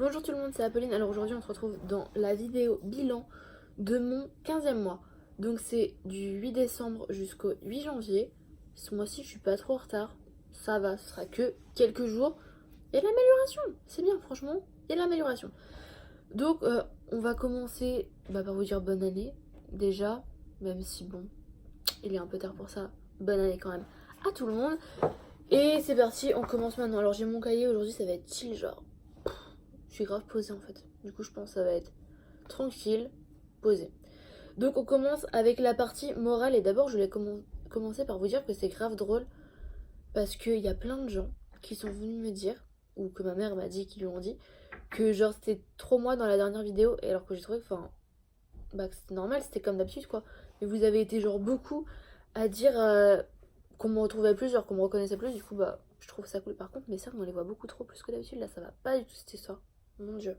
Bonjour tout le monde, c'est Apolline. Alors aujourd'hui on se retrouve dans la vidéo bilan de mon 15e mois. Donc c'est du 8 décembre jusqu'au 8 janvier. Ce mois-ci je suis pas trop en retard. Ça va, ce sera que quelques jours. Il y a de l'amélioration, c'est bien franchement, il y a de l'amélioration. Donc on va commencer par vous dire bonne année déjà. Même si bon, il est un peu tard pour ça. Bonne année quand même à tout le monde. Et c'est parti, on commence maintenant. Alors j'ai mon cahier aujourd'hui, ça va être chill genre. Je suis grave posée en fait. Du coup, je pense que ça va être tranquille, posé. Donc, on commence avec la partie morale. Et d'abord, je voulais commencer par vous dire que c'est grave drôle parce qu'il y a plein de gens qui sont venus me dire, ou que ma mère m'a dit, qui lui ont dit, que genre c'était trop moi dans la dernière vidéo. Et alors que j'ai trouvé que c'était normal, c'était comme d'habitude quoi. Mais vous avez été genre beaucoup à dire qu'on me retrouvait plus, genre qu'on me reconnaissait plus. Du coup, je trouve ça cool. Par contre, mes sœurs, on les voit beaucoup trop plus que d'habitude. Là, ça va pas du tout cette histoire. Mon dieu.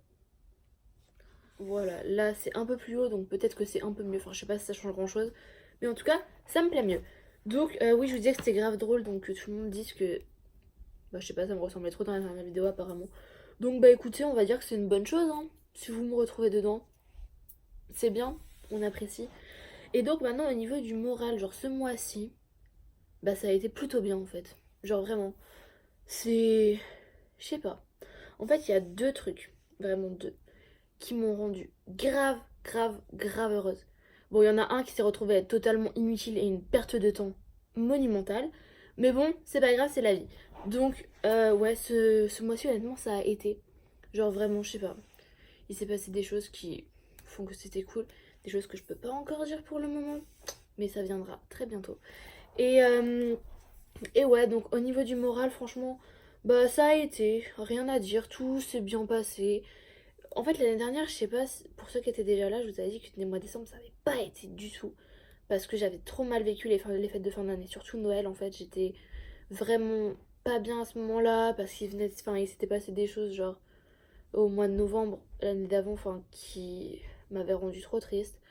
Voilà, là c'est un peu plus haut, donc peut-être que c'est un peu mieux. Enfin, je sais pas si ça change grand-chose. Mais en tout cas, ça me plaît mieux. Donc, oui, je vous disais que c'était grave drôle, donc que tout le monde dise que... je sais pas, ça me ressemblait trop dans la dernière vidéo apparemment. Donc, écoutez, on va dire que c'est une bonne chose, hein. Si vous me retrouvez dedans, c'est bien, on apprécie. Et donc maintenant, au niveau du moral, genre ce mois-ci, ça a été plutôt bien en fait. Genre vraiment, c'est... Je sais pas. En fait, il y a deux trucs, vraiment deux, qui m'ont rendu grave, grave, grave heureuse. Bon, il y en a un qui s'est retrouvé être totalement inutile et une perte de temps monumentale. Mais bon, c'est pas grave, c'est la vie. Donc, ouais, ce mois-ci, honnêtement, ça a été. Genre vraiment, je sais pas. Il s'est passé des choses qui font que c'était cool. Des choses que je peux pas encore dire pour le moment. Mais ça viendra très bientôt. Et, euh, et ouais, donc au niveau du moral, franchement, ça a été. Rien à dire. Tout s'est bien passé. En fait, l'année dernière, je sais pas, pour ceux qui étaient déjà là, je vous avais dit que les mois de décembre, ça avait pas été du tout. Parce que j'avais trop mal vécu les fêtes de fin d'année. Surtout Noël, en fait, j'étais vraiment pas bien à ce moment-là. Parce il s'était passé des choses, genre, au mois de novembre, l'année d'avant, qui m'avaient rendu trop triste.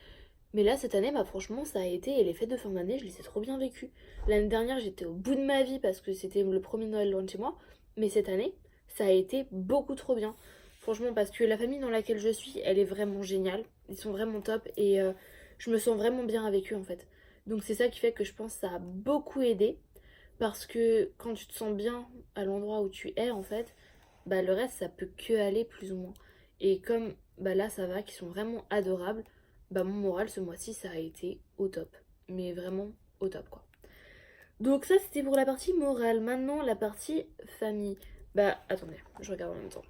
Mais là, cette année, franchement, ça a été. Et les fêtes de fin d'année, je les ai trop bien vécues. L'année dernière, j'étais au bout de ma vie parce que c'était le premier Noël loin de chez moi. Mais cette année, ça a été beaucoup trop bien. Franchement, parce que la famille dans laquelle je suis, elle est vraiment géniale. Ils sont vraiment top et je me sens vraiment bien avec eux en fait. Donc c'est ça qui fait que je pense que ça a beaucoup aidé. Parce que quand tu te sens bien à l'endroit où tu es en fait, le reste ça peut que aller plus ou moins. Et comme là ça va, qu'ils sont vraiment adorables, mon moral ce mois-ci ça a été au top. Mais vraiment au top quoi. Donc ça c'était pour la partie morale. Maintenant la partie famille. Attendez, je regarde en même temps.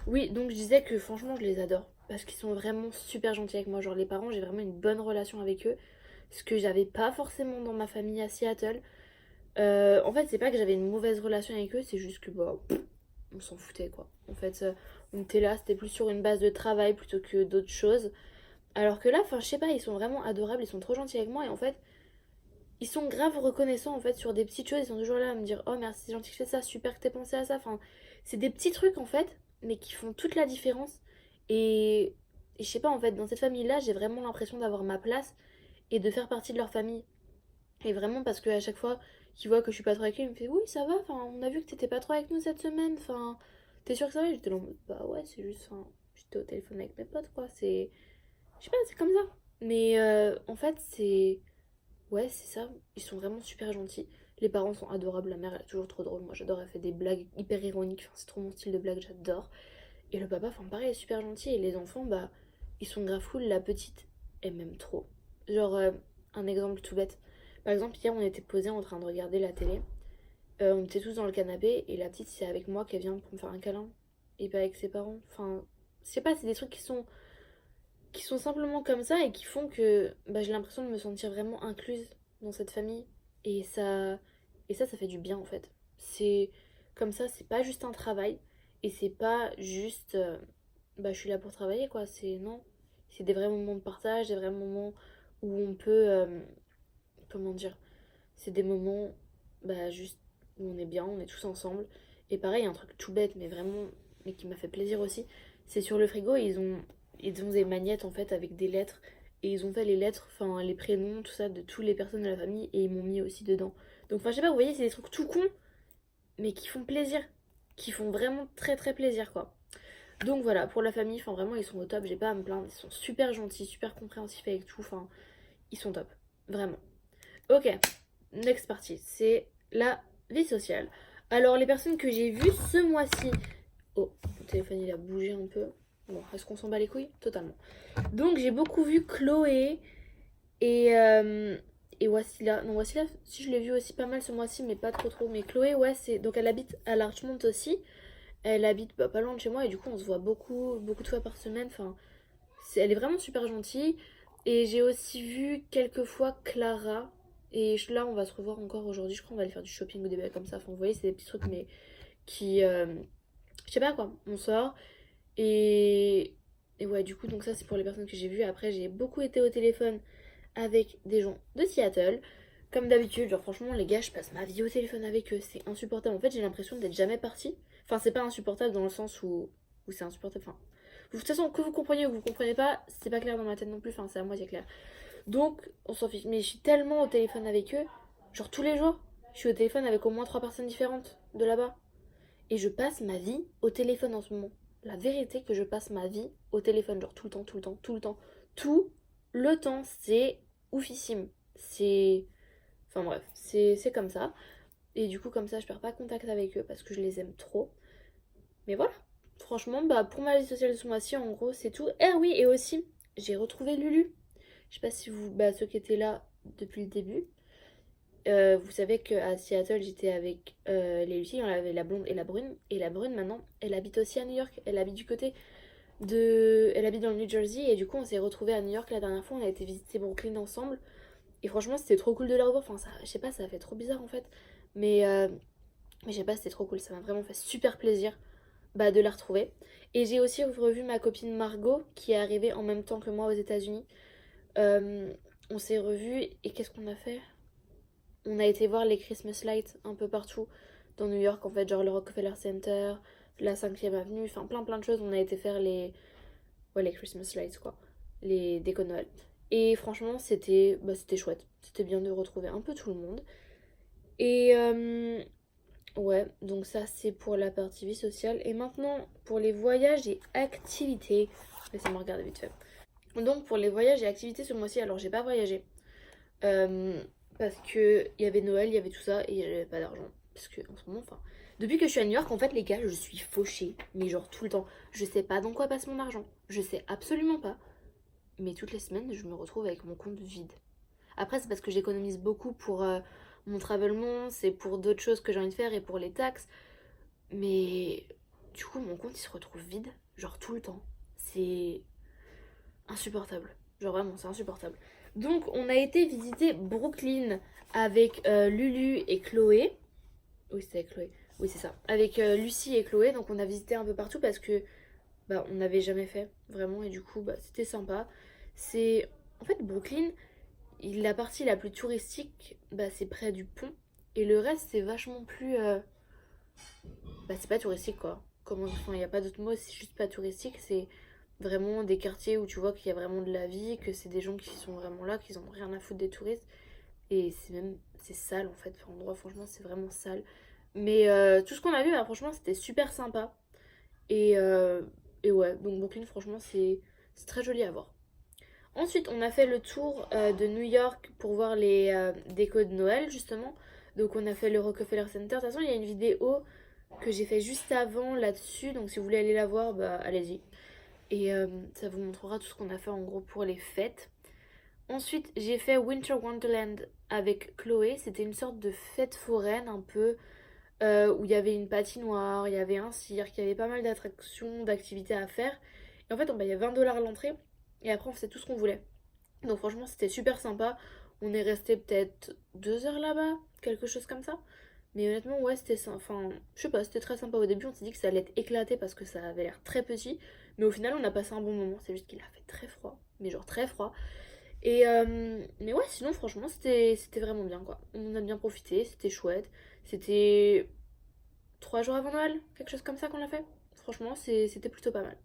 Oui, donc je disais que franchement je les adore. Parce qu'ils sont vraiment super gentils avec moi. Genre les parents, j'ai vraiment une bonne relation avec eux. Ce que j'avais pas forcément dans ma famille à Seattle. En fait, c'est pas que j'avais une mauvaise relation avec eux, c'est juste que on s'en foutait quoi. En fait, on était là, c'était plus sur une base de travail plutôt que d'autres choses. Alors que là, je sais pas, ils sont vraiment adorables, ils sont trop gentils avec moi et en fait, ils sont grave reconnaissants en fait sur des petites choses. Ils sont toujours là à me dire oh merci, c'est gentil que tu fais ça, super que t'aies pensé à ça. Enfin, c'est des petits trucs en fait, mais qui font toute la différence. Et, et je sais pas, en fait, dans cette famille-là, j'ai vraiment l'impression d'avoir ma place et de faire partie de leur famille. Et vraiment parce qu'à chaque fois qu'il voit que je suis pas trop avec lui, il me fait oui ça va, on a vu que t'étais pas trop avec nous cette semaine, t'es sûr que ça va? J'étais là en mode, bah ouais c'est juste, j'étais au téléphone avec mes potes quoi, je sais pas, c'est comme ça. Mais en fait c'est, ouais c'est ça, ils sont vraiment super gentils. Les parents sont adorables, la mère elle est toujours trop drôle, moi j'adore, elle fait des blagues hyper ironiques, c'est trop mon style de blague, j'adore. Et le papa, pareil, est super gentil. Et les enfants, ils sont grave cool. La petite, elle m'aime trop. Genre, un exemple tout bête. Par exemple, hier, on était posés en train de regarder la télé. On était tous dans le canapé. Et la petite, c'est avec moi qu'elle vient pour me faire un câlin. Et pas avec ses parents. Enfin, je sais pas, c'est des trucs qui sont simplement comme ça et qui font que j'ai l'impression de me sentir vraiment incluse dans cette famille. Et ça fait du bien en fait. C'est comme ça, c'est pas juste un travail et c'est pas juste je suis là pour travailler quoi. C'est non, c'est des vrais moments de partage, des vrais moments où on peut, comment dire, c'est des moments juste où on est bien, on est tous ensemble. Et pareil, un truc tout bête mais vraiment, mais qui m'a fait plaisir aussi, c'est sur le frigo, ils ont des magnettes en fait avec des lettres. Et ils ont fait les lettres, les prénoms, tout ça, de toutes les personnes de la famille. Et ils m'ont mis aussi dedans. Donc je sais pas, vous voyez, c'est des trucs tout cons, mais qui font plaisir. qui font vraiment très très plaisir quoi. Donc voilà, pour la famille, enfin vraiment ils sont au top, j'ai pas à me plaindre, ils sont super gentils, super compréhensifs avec tout, enfin ils sont top, vraiment. Ok, next partie, c'est la vie sociale. Alors les personnes que j'ai vues ce mois-ci... Oh, mon téléphone il a bougé un peu. Bon, est-ce qu'on s'en bat les couilles? Totalement. Donc j'ai beaucoup vu Chloé et, euh, et Wassila. Non, Wassila, si je l'ai vu aussi pas mal ce mois-ci, mais pas trop trop. Mais Chloé, ouais, c'est... Donc elle habite à Larchmont aussi. Elle habite pas loin de chez moi et du coup on se voit beaucoup, beaucoup de fois par semaine. Enfin, elle est vraiment super gentille. Et j'ai aussi vu quelques fois Clara. Et là, on va se revoir encore aujourd'hui. Je crois qu'on va aller faire du shopping ou des bails comme ça. Enfin, vous voyez, c'est des petits trucs, mais qui. Je sais pas quoi. On sort. Et. Et ouais, du coup, donc ça, c'est pour les personnes que j'ai vues. Après, j'ai beaucoup été au téléphone avec des gens de Seattle. Comme d'habitude, genre franchement, les gars, je passe ma vie au téléphone avec eux. C'est insupportable. En fait, j'ai l'impression d'être jamais partie. Enfin, c'est pas insupportable dans le sens où c'est insupportable. Enfin, de toute façon, que vous compreniez ou que vous comprenez pas, c'est pas clair dans ma tête non plus. Enfin, c'est à moitié clair. Donc, on s'en fiche. Mais je suis tellement au téléphone avec eux. Genre tous les jours, je suis au téléphone avec au moins 3 personnes différentes de là-bas. Et je passe ma vie au téléphone en ce moment. La vérité que je passe ma vie au téléphone. Genre tout le temps, tout le temps, tout le temps. Tout le temps. C'est oufissime. C'est... Enfin bref, c'est comme ça. Et du coup, comme ça, je perds pas contact avec eux parce que je les aime trop. Mais voilà. Franchement, bah pour ma vie sociale de ce mois-ci, en gros, c'est tout. Eh oui, et aussi, j'ai retrouvé Lulu. Je sais pas si vous, bah ceux qui étaient là depuis le début, vous savez qu'à Seattle, j'étais avec les Lucie, on avait la blonde et la brune. Et la brune, maintenant, elle habite aussi à New York. Elle habite du côté de... Elle habite dans le New Jersey. Et du coup, on s'est retrouvés à New York la dernière fois. On a été visiter Brooklyn ensemble. Et franchement, c'était trop cool de la revoir. Enfin, ça, je sais pas, ça fait trop bizarre en fait. Mais, euh, mais je sais pas, c'était trop cool. Ça m'a vraiment fait super plaisir bah, de la retrouver. Et j'ai aussi revu ma copine Margot, qui est arrivée en même temps que moi aux États-Unis. Euh, on s'est revus et qu'est-ce qu'on a fait? On a été voir les Christmas lights un peu partout dans New York, en fait, genre le Rockefeller Center, la 5e avenue, enfin plein plein de choses. On a été faire les, ouais, les Christmas lights, quoi, les décos de Noël. Et franchement, c'était bah, c'était chouette. C'était bien de retrouver un peu tout le monde. Et ouais, donc ça c'est pour la partie vie sociale. Et maintenant, pour les voyages et activités. Laissez-moi regarder vite fait. Donc pour les voyages et activités ce mois-ci, alors j'ai pas voyagé. Euh, Parce que il y avait Noël, il y avait tout ça et j'avais pas d'argent. Parce que en ce moment, enfin, depuis que je suis à New York, en fait, les gars, je suis fauchée, mais genre tout le temps. Je sais pas dans quoi passe mon argent. Je sais absolument pas. Mais toutes les semaines, je me retrouve avec mon compte vide. Après, c'est parce que j'économise beaucoup pour mon travelment, c'est pour d'autres choses que j'ai envie de faire et pour les taxes. Mais du coup, mon compte il se retrouve vide, genre tout le temps. C'est insupportable. Genre vraiment, c'est insupportable. Donc, on a été visiter Brooklyn avec Lulu et Chloé. Oui, c'était avec Chloé. Oui, c'est ça. Avec Lucie et Chloé. Donc, on a visité un peu partout parce que bah, on n'avait jamais fait vraiment. Et du coup, bah, c'était sympa. C'est. En fait, Brooklyn, la partie la plus touristique, bah, c'est près du pont. Et le reste, c'est vachement plus. Bah, c'est pas touristique quoi. Comment... Enfin, il n'y a pas d'autre mot, c'est juste pas touristique. C'est vraiment des quartiers où tu vois qu'il y a vraiment de la vie, que c'est des gens qui sont vraiment là, qu'ils ont rien à foutre des touristes. Et c'est même, c'est sale en fait, l'endroit franchement c'est vraiment sale. Mais tout ce qu'on a vu, bah, franchement c'était super sympa. Et, euh, et ouais, donc Brooklyn franchement c'est très joli à voir. Ensuite on a fait le tour de New York pour voir les décos de Noël justement. Donc on a fait le Rockefeller Center. De toute façon il y a une vidéo que j'ai fait juste avant là-dessus. Donc si vous voulez aller la voir, bah allez-y. Et ça vous montrera tout ce qu'on a fait en gros pour les fêtes. Ensuite, j'ai fait Winter Wonderland avec Chloé. C'était une sorte de fête foraine un peu où il y avait une patinoire, il y avait un cirque, il y avait pas mal d'attractions, d'activités à faire. Et en fait, on payait 20 $ l'entrée et après on faisait tout ce qu'on voulait. Donc franchement, c'était super sympa. On est resté peut-être 2 heures là-bas, quelque chose comme ça. Mais honnêtement, ouais, c'était ça. Enfin, je sais pas, c'était très sympa. Au début, on s'est dit que ça allait être éclaté parce que ça avait l'air très petit. Mais au final, on a passé un bon moment. C'est juste qu'il a fait très froid. Mais genre très froid. Et mais ouais, sinon, franchement, c'était vraiment bien quoi. On en a bien profité, c'était chouette. C'était 3 jours avant Noël, quelque chose comme ça qu'on a fait. Franchement, c'était plutôt pas mal.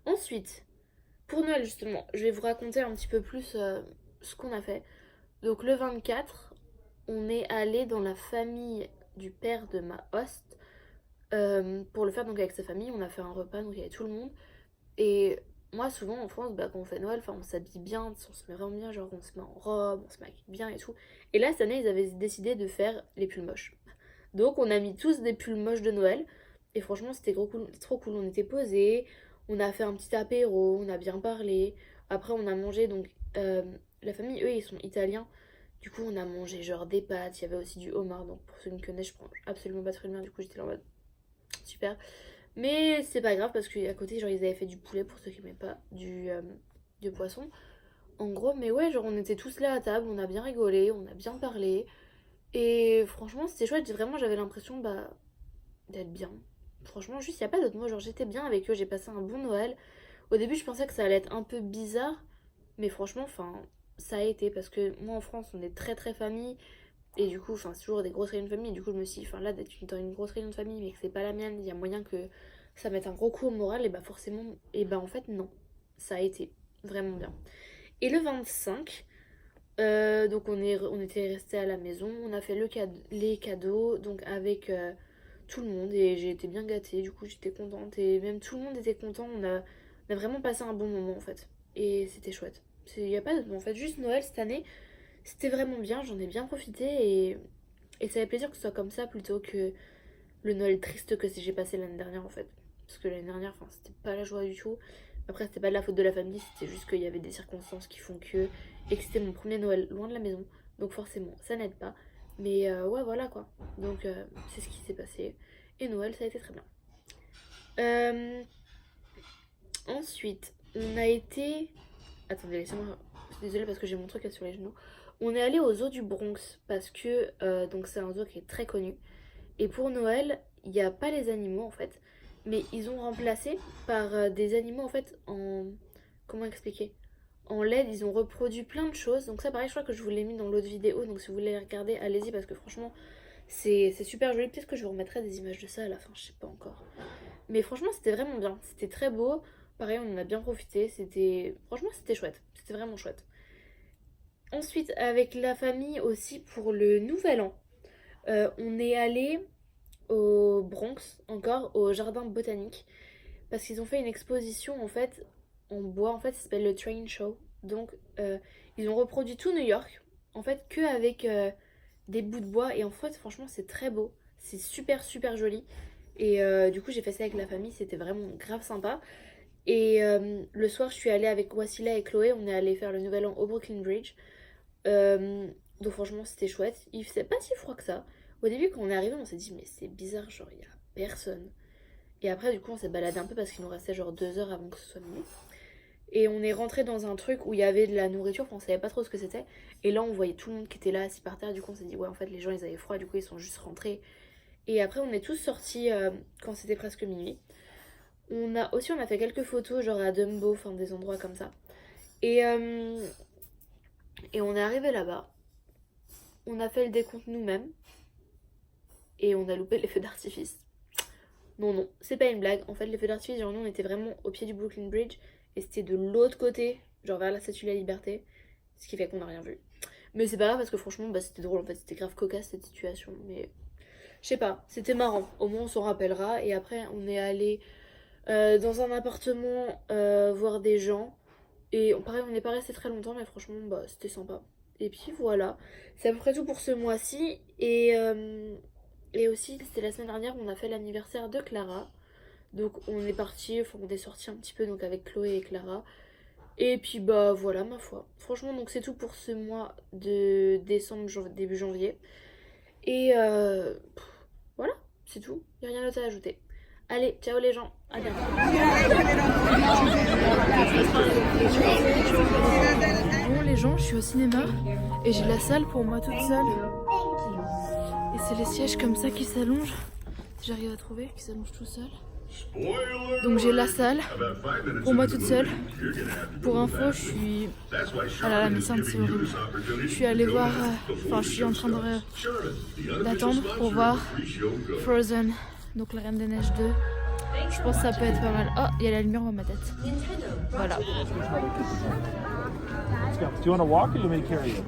Ensuite, pour Noël justement, je vais vous raconter un petit peu plus ce qu'on a fait. Donc le 24, on est allé dans la famille du père de ma host pour le faire donc avec sa famille. On a fait un repas, donc il y avait tout le monde. Et moi, souvent en France, bah, quand on fait Noël, on s'habille bien, on se met vraiment bien, genre on se met en robe, on se maquille bien et tout. Et là, cette année, ils avaient décidé de faire les pulls moches. Donc on a mis tous des pulls moches de Noël. Et franchement, c'était trop cool. On était posés, on a fait un petit apéro, on a bien parlé. Après, on a mangé, donc la famille, eux, ils sont italiens. Du coup, on a mangé genre des pâtes, il y avait aussi du homard. Donc pour ceux qui me connaissent, je prends absolument pas très bien. Du coup, j'étais là en mode super. Mais c'est pas grave parce qu'à côté, genre, ils avaient fait du poulet pour ceux qui n'aimaient pas du poisson. En gros, mais ouais, genre, on était tous là à table, on a bien rigolé, on a bien parlé. Et franchement, c'était chouette. Vraiment, j'avais l'impression d'être bien. Franchement, juste, il n'y a pas d'autre mot. Genre, j'étais bien avec eux, j'ai passé un bon Noël. Au début, je pensais que ça allait être un peu bizarre. Mais franchement, ça a été. Parce que moi, en France, on est très très famille. Et du coup, c'est toujours des grosses réunions de famille. Et du coup, je me suis dit, là, d'être dans une grosse réunion de famille, mais que c'est pas la mienne, il y a moyen que ça mette un gros coup au moral. Et bah, forcément, et bah, en fait, non. Ça a été vraiment bien. Et le 25, donc on était resté à la maison. On a fait les cadeaux, donc avec tout le monde. Et j'ai été bien gâtée. Du coup, j'étais contente. Et même tout le monde était content. On a vraiment passé un bon moment, en fait. Et c'était chouette. Il n'y a pas de... En fait, juste Noël cette année. C'était vraiment bien, j'en ai bien profité et ça fait plaisir que ce soit comme ça plutôt que le Noël triste que j'ai passé l'année dernière en fait. Parce que l'année dernière, c'était pas la joie du tout. Après, c'était pas de la faute de la famille, c'était juste qu'il y avait des circonstances qui font que. Et que c'était mon premier Noël loin de la maison. Donc forcément, ça n'aide pas. Mais ouais, voilà quoi. Donc c'est ce qui s'est passé. Et Noël, ça a été très bien. Ensuite, on a été. Attendez, laissez-moi. Je suis désolée parce que j'ai mon truc là sur les genoux. On est allé au zoo du Bronx parce que donc c'est un zoo qui est très connu. Et pour Noël, il n'y a pas les animaux en fait, mais ils ont remplacé par des animaux en fait en... Comment expliquer? En LED, ils ont reproduit plein de choses. Donc ça pareil, je crois que je vous l'ai mis dans l'autre vidéo. Donc si vous voulez les regarder, allez-y parce que franchement, c'est super joli. Peut-être que je vous remettrai des images de ça à la fin, je sais pas encore. Mais franchement, c'était vraiment bien. C'était très beau. Pareil, on en a bien profité. Franchement, c'était chouette. C'était vraiment chouette. Ensuite, avec la famille aussi pour le nouvel an, on est allé au Bronx, encore au jardin botanique, parce qu'ils ont fait une exposition en fait en bois, en fait ça s'appelle le Train Show. Donc ils ont reproduit tout New York, en fait que avec des bouts de bois, et en fait franchement c'est très beau, c'est super super joli. Et du coup j'ai fait ça avec la famille, c'était vraiment grave sympa. Et le soir je suis allée avec Wassila et Chloé, on est allé faire le nouvel an au Brooklyn Bridge. Donc franchement c'était chouette. Il faisait pas si froid que ça. Au début quand on est arrivé on s'est dit mais c'est bizarre, genre il y a personne. Et après du coup on s'est baladé un peu parce qu'il nous restait genre 2 heures avant que ce soit minuit. Et on est rentré dans un truc où il y avait de la nourriture, on savait pas trop ce que c'était. Et là on voyait tout le monde qui était là assis par terre, du coup on s'est dit ouais en fait les gens ils avaient froid, du coup ils sont juste rentrés. Et après on est tous sortis quand c'était presque minuit. On a fait quelques photos genre à Dumbo, enfin des endroits comme ça. Et on est arrivé là-bas. On a fait le décompte nous-mêmes. Et on a loupé les feux d'artifice. Non, c'est pas une blague. En fait, les feux d'artifice, genre nous, on était vraiment au pied du Brooklyn Bridge. Et c'était de l'autre côté, genre vers la Statue de la Liberté. Ce qui fait qu'on n'a rien vu. Mais c'est pas grave parce que franchement, c'était drôle. En fait, c'était grave cocasse cette situation. Mais je sais pas, c'était marrant. Au moins, on s'en rappellera. Et après, on est allé dans un appartement voir des gens. Et pareil, on n'est pas resté très longtemps, mais franchement, c'était sympa. Et puis voilà, c'est à peu près tout pour ce mois-ci. Et aussi, c'était la semaine dernière, on a fait l'anniversaire de Clara. Donc on est parti, enfin on est sorti un petit peu donc avec Chloé et Clara. Et puis voilà ma foi. Franchement donc c'est tout pour ce mois de décembre, début janvier. Et voilà, c'est tout. Il n'y a rien d'autre à ajouter. Allez, ciao les gens, à bientôt. Bon les gens, je suis au cinéma et j'ai la salle pour moi toute seule. Et c'est les sièges comme ça qui s'allongent, si j'arrive à trouver, qui s'allongent tout seul. Donc j'ai la salle pour moi toute seule. Pour info, je suis... Ah là là, mais c'est horrible. Je suis allée voir... Enfin, je suis en train d'attendre pour voir Frozen, donc la Reine des Neiges 2. Je pense que ça peut être pas mal. Oh, il y a la lumière dans ma tête. Voilà. Do you want to walk or you want me to carry you?